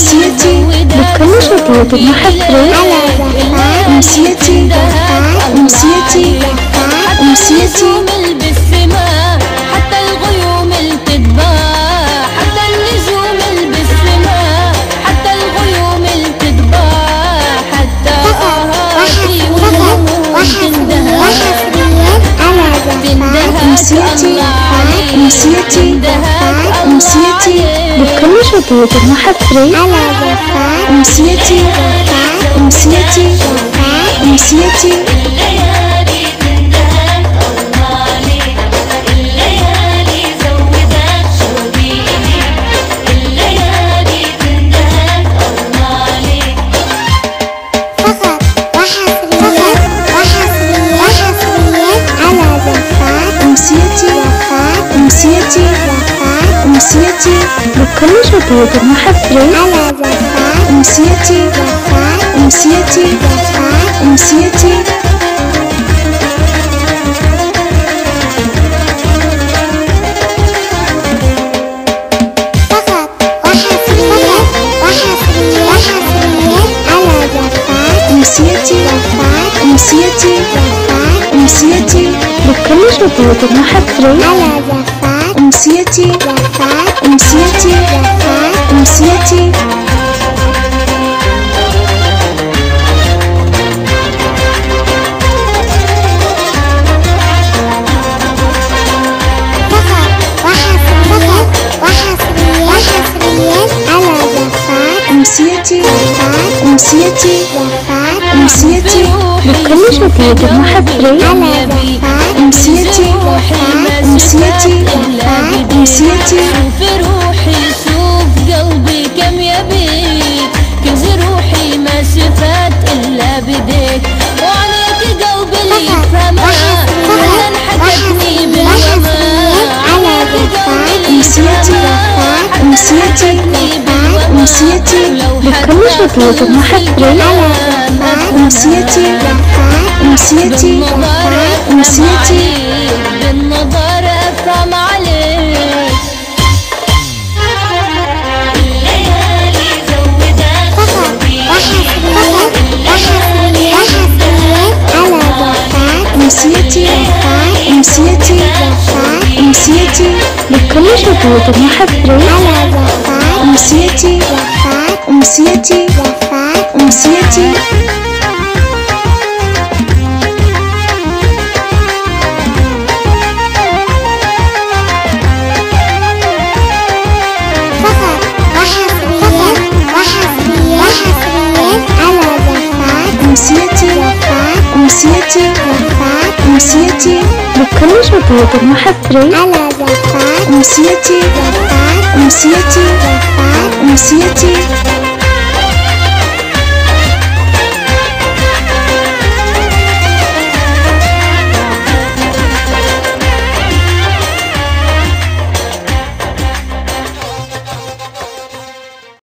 أمسيتي بكل شتوت المحفرة على زفاف أمسيتي أمسيتي أمسيتي بالسماء حتى الغيوم التتباع حتى النجوم بالسماء حتى الغيوم التتباع حتى أهاتي والهموم تندهى أمسيتي أمسيتي أمسيتي بكل شتوت المحفرة على زفاف أمسيتي أمسيتي أمسيتي أمسيتي أمسيتي بكل شتوت المحفرة على زفاف أمسيتي أمسيتي أمسيتي أمسيتي أمسيتي أمسيتي بكل شتوت المحفرة على زفاف أمسيتي أمسيتي أمسيتي أمسيتي أمسيتي أمسيتي بكل شتوت المحفرة على زفاف أمسيتي أمسيتي أمسيتي في روحي شوف قلبي كم يبيك كل روحي ما شفت إلا بديك وعليك قلبي اللي يفهمها ولا حكتني بالوما عليك قلبي أمسيتي أمسيتي أمسيتي بكل شتوت المحفرة على زفاف أمسيتي أمسيتي أمسيتي بالنظر أفهم عليك الليالي زودت أمسيتي أمسيتي أمسيتي بكل شتوت المحفرة على زفاف أمسيتي أمسيتي أمسيتي أمسيتي أمسيتي بكل شتوت المحفرة على زفاف أمسيتي أمسيتي أمسيتي